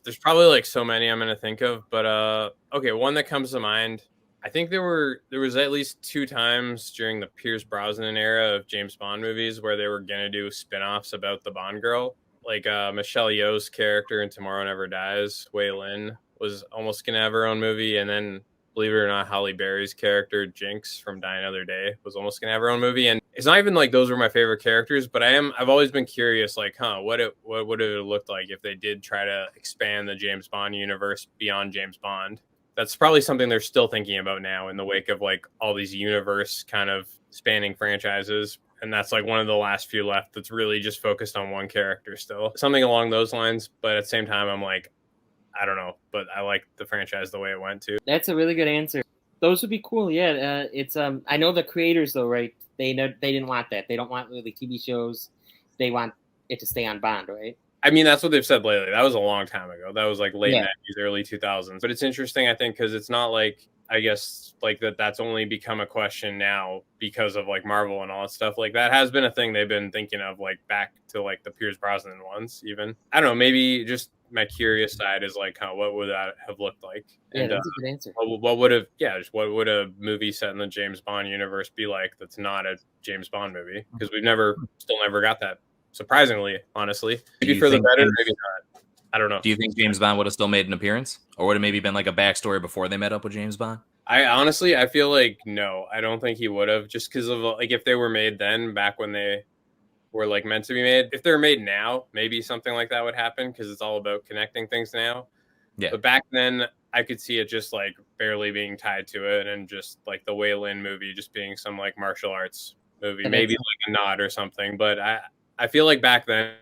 There's probably like so many I'm gonna think of, but okay, one that comes to mind. I think there was at least 2 times during the Pierce Brosnan era of James Bond movies where they were gonna do spin-offs about the Bond girl. Like Michelle Yeoh's character in Tomorrow Never Dies, Wei Lin, was almost gonna have her own movie, and then believe it or not, Halle Berry's character Jinx from Die Another Day was almost gonna have her own movie. And it's not even like those were my favorite characters, but I've always been curious, like, what would it have looked like if they did try to expand the James Bond universe beyond James Bond? That's probably something they're still thinking about now in the wake of like all these universe kind of spanning franchises. And that's like one of the last few left that's really just focused on one character still. Something along those lines. But at the same time, I'm like, I don't know, but I like the franchise the way it went too. That's a really good answer. Those would be cool. Yeah, it's I know the creators though, right? They didn't want that. They don't want really TV shows. They want it to stay on Bond, right? I mean, that's what they've said lately. That was a long time ago. That was like late 90s, early 2000s. But it's interesting, I think, because it's not like, I guess, like that's only become a question now because of like Marvel and all that stuff. Like that has been a thing they've been thinking of, like back to like the Pierce Brosnan ones even. I don't know, maybe just my curious side is like, what would that have looked like? Yeah, and, that's a good answer. What would what would a movie set in the James Bond universe be like that's not a James Bond movie? Because we've still never got that. Surprisingly, honestly, maybe for the better, maybe not. I don't know. Do you think James Bond would have still made an appearance, or would it maybe been like a backstory before they met up with James Bond? I feel like no. I don't think he would have, just because of like if they were made then, back when they were like meant to be made. If they're made now, maybe something like that would happen because it's all about connecting things now. Yeah. But back then, I could see it just like barely being tied to it, and just like the Wei Lin movie just being some like martial arts movie, maybe like a nod or something. But I feel like back then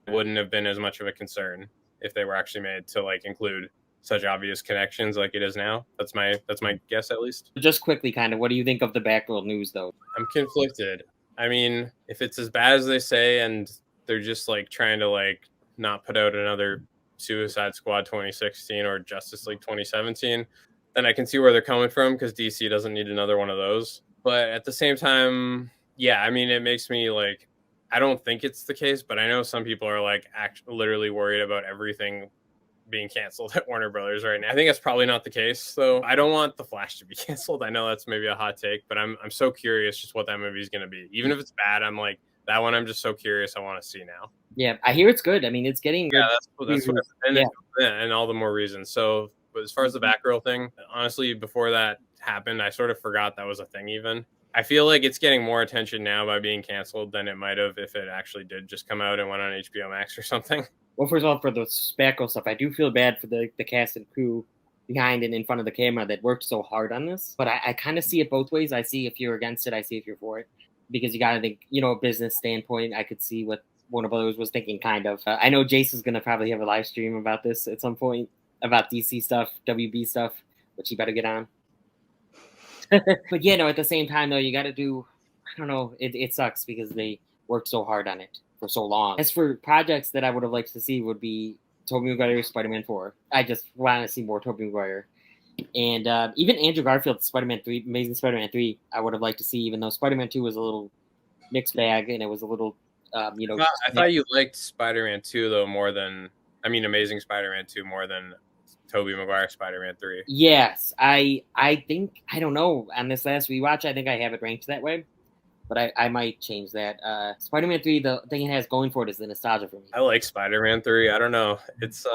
it wouldn't have been as much of a concern if they were actually made to like include such obvious connections like it is now. That's my guess, at least. Just quickly, kind of, what do you think of the Batgirl news, though? I'm conflicted. I mean, if it's as bad as they say, and they're just like trying to like not put out another Suicide Squad 2016 or Justice League 2017, then I can see where they're coming from, because DC doesn't need another one of those. But at the same time, yeah, I mean, it makes me like, I don't think it's the case, but I know some people are like literally worried about everything being canceled at Warner Brothers right now. I think that's probably not the case, though. I don't want The Flash to be canceled. I know that's maybe a hot take, but I'm so curious just what that movie is going to be. Even if it's bad, I'm like, that one I'm just so curious. I want to see now. Yeah, I hear it's good. I mean, it's getting good. That's what, and all the more reasons. So, but as far as the Batgirl thing, honestly, before that happened, I sort of forgot that was a thing even. I feel like it's getting more attention now by being canceled than it might have if it actually did just come out and went on HBO Max or something. Well, first of all, for the Batgirl stuff, I do feel bad for the cast and crew behind and in front of the camera that worked so hard on this. But I kind of see it both ways. I see if you're against it, I see if you're for it. Because you got to think, a business standpoint, I could see what Warner Brothers was thinking, kind of. I know Jace is going to probably have a live stream about this at some point, about DC stuff, WB stuff, which you better get on. But yeah, no, at the same time, though, you got to do, I don't know, it sucks because they worked so hard on it for so long. As for projects that I would have liked to see would be Tobey Maguire's Spider-Man 4. I just want to see more Tobey Maguire. And even Andrew Garfield's Spider-Man 3, Amazing Spider-Man 3, I would have liked to see, even though Spider-Man 2 was a little mixed bag and it was a little, I thought you liked Spider-Man 2, though, Amazing Spider-Man 2 more than Tobey Maguire Spider-Man 3. Yes, I think, I don't know, on this last rewatch, I think I have it ranked that way, but I might change that. Spider-Man 3, the thing it has going for it is the nostalgia for me. I like Spider-Man 3. I don't know. It's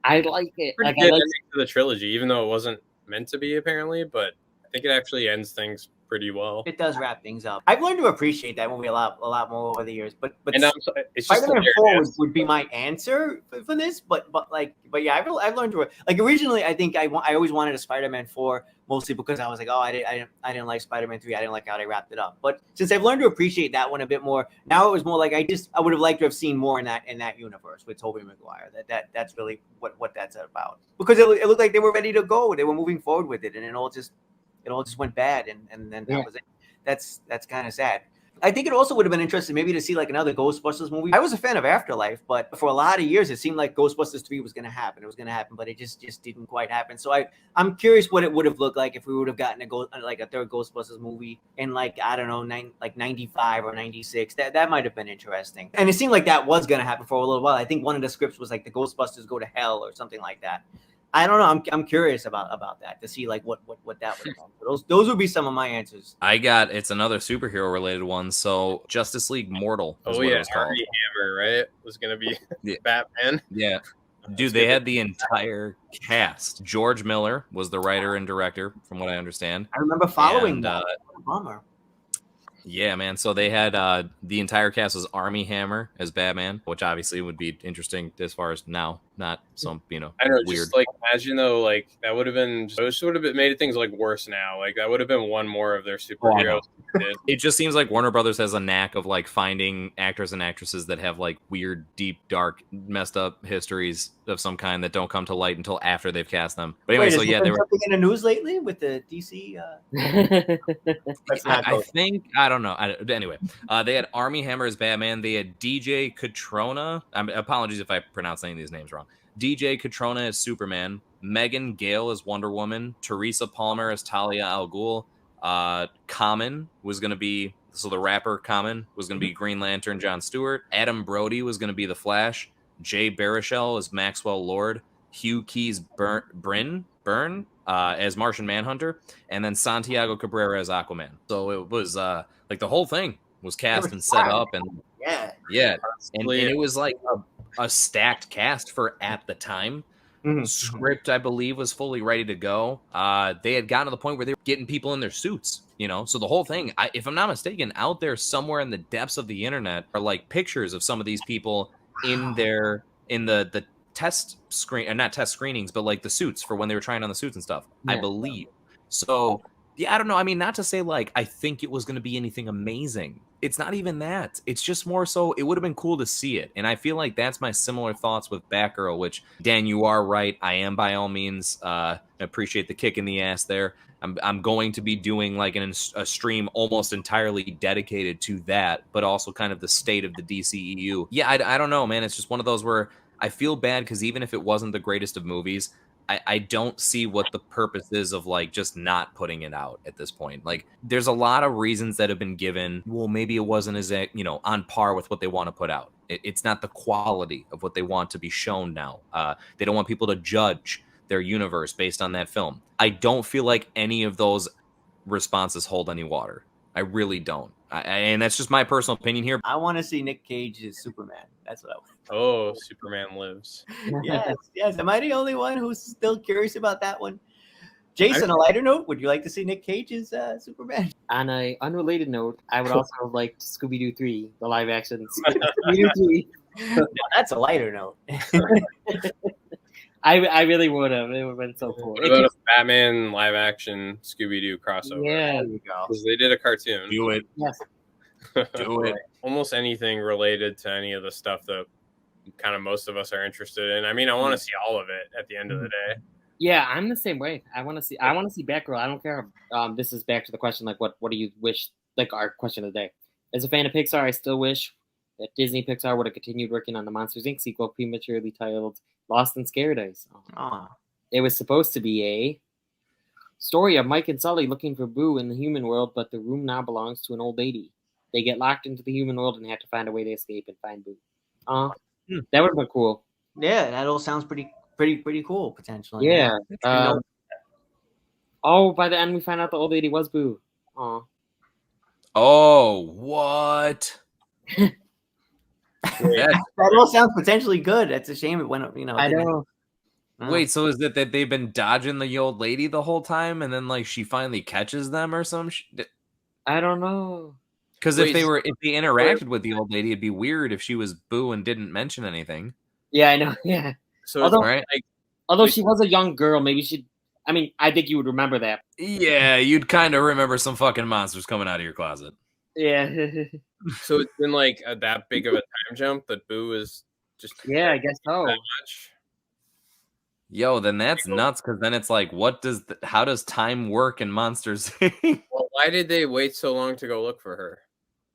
I like it. Pretty good ending to the trilogy, even though it wasn't meant to be, apparently, but I think it actually ends things pretty well. It does wrap things up. I've learned to appreciate that movie a lot more over the years. But it's Spider-Man 4 would be my answer for this. But yeah, I've learned to like originally. I think I always wanted a Spider-Man 4 mostly because I was like, I didn't like Spider-Man 3. I didn't like how they wrapped it up. But since I've learned to appreciate that one a bit more, now it was more like I would have liked to have seen more in that universe with Tobey Maguire. That's really what that's about, because it looked like they were ready to go. They were moving forward with it, and it all just went bad, and then that was it. That's kind of sad. I think it also would have been interesting maybe to see like another Ghostbusters movie. I was a fan of Afterlife, but for a lot of years it seemed like Ghostbusters 3 was going to happen. It was going to happen, but it just didn't quite happen. So I'm curious what it would have looked like if we would have gotten a third Ghostbusters movie in like, I don't know, 95 or 96. That might have been interesting. And it seemed like that was going to happen for a little while. I think one of the scripts was like the Ghostbusters go to hell or something like that. I don't know. I'm curious about that to see like what that would have been. Those would be some of my answers. It's another superhero related one. So Justice League Mortal. Oh yeah, Armie Hammer, right? Was gonna be Batman. Yeah. Dude, they had the entire cast. George Miller was the writer and director, from what I understand. I remember following that. Bummer. Yeah, man. So they had the entire cast was Armie Hammer as Batman, which obviously would be interesting as far as now, not some I don't know, weird. just like imagine though, like that would have been made things like worse now. Like that would have been one more of their superheroes. It just seems like Warner Brothers has a knack of like finding actors and actresses that have like weird, deep, dark, messed up histories of some kind that don't come to light until after they've cast them. But anyway, Wait, they were something in the news lately with the DC. I think I don't know. Anyway, they had Armie Hammer as Batman. They had DJ Catrona. Apologies if I pronounce any of these names wrong. DJ Catrona as Superman. Megan Gale as Wonder Woman. Teresa Palmer as Talia al Ghul. Common was going to be, so the rapper Common was going to be Green Lantern John Stewart. Adam Brody was going to be the Flash. Jay Baruchel as Maxwell Lord. Hugh Keys Byrne as Martian Manhunter, and then Santiago Cabrera as Aquaman. So it was like the whole thing was cast and set up, and and it was like a stacked cast for at the time. Script, I believe, was fully ready to go. They had gotten to the point where they were getting people in their suits, so the whole thing, if I'm not mistaken, out there somewhere in the depths of the internet are like pictures of some of these people in the test screen, and not test screenings, but like the suits for when they were trying on the suits and stuff, I believe. So yeah, I don't know. I mean, not to say like I think it was going to be anything amazing. It's not even that. It's just more so it would have been cool to see it. And I feel like that's my similar thoughts with Batgirl, which, Dan, you are right. I am by all means. Appreciate the kick in the ass there. I'm going to be doing like a stream almost entirely dedicated to that, but also kind of the state of the DCEU. Yeah, I don't know, man. It's just one of those where I feel bad because even if it wasn't the greatest of movies, I don't see what the purpose is of like just not putting it out at this point. Like there's a lot of reasons that have been given. Well, maybe it wasn't as on par with what they want to put out. It's not the quality of what they want to be shown now. They don't want people to judge their universe based on that film. I don't feel like any of those responses hold any water. I really don't. And that's just my personal opinion here. I want to see Nick Cage as Superman. That's what I want. Oh, Superman Lives. Yes. Am I the only one who's still curious about that one? Jace, on a lighter note, would you like to see Nick Cage as Superman? On an unrelated note, I would also have liked Scooby-Doo 3, the live action Scooby-Doo 3. No, that's a lighter note. I really would have. It would have been so cool. What about a Batman live action Scooby-Doo crossover? Yeah. There you go. Because they did a cartoon. Do it. Yes. Do it. Almost anything related to any of the stuff that kind of most of us are interested in. I mean, I want to see all of it at the end of the day. Yeah, I'm the same way. I want to see Batgirl. I don't care. This is back to the question, like, what do you wish? Like our question of the day. As a fan of Pixar, I still wish that Disney Pixar would have continued working on the Monsters Inc. sequel, prematurely titled Lost in Scaradise. It was supposed to be a story of Mike and Sully looking for Boo in the human world, but the room now belongs to an old lady. They get locked into the human world and have to find a way to escape and find Boo. That would have been cool. Yeah, that all sounds pretty cool, potentially. Yeah. By the end, we find out the old lady was Boo. Oh, what? That all sounds potentially good. It's a shame it went up, I know. Wait, so is it that they've been dodging the old lady the whole time, and then like she finally catches them or some shit? I don't know. Because if they interacted with the old lady, it'd be weird if she was Boo and didn't mention anything. Yeah, I know. Yeah. So although she was a young girl, maybe she. I mean, I think you would remember that. Yeah, you'd kind of remember some fucking monsters coming out of your closet. Yeah. So it's been like that big of a time jump that Boo is just. Yeah, I guess so. That much. Yo, then that's nuts. Because then it's like, how does time work in Monsters? Well, why did they wait so long to go look for her?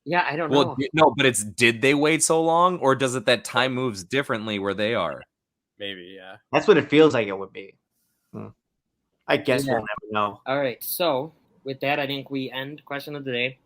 Yeah, I don't know. Well, no, but it's did they wait so long, or does it that time moves differently where they are? Maybe, yeah. That's what it feels like it would be. I guess Yeah. we'll never know. All right, so with that, I think we end question of the day.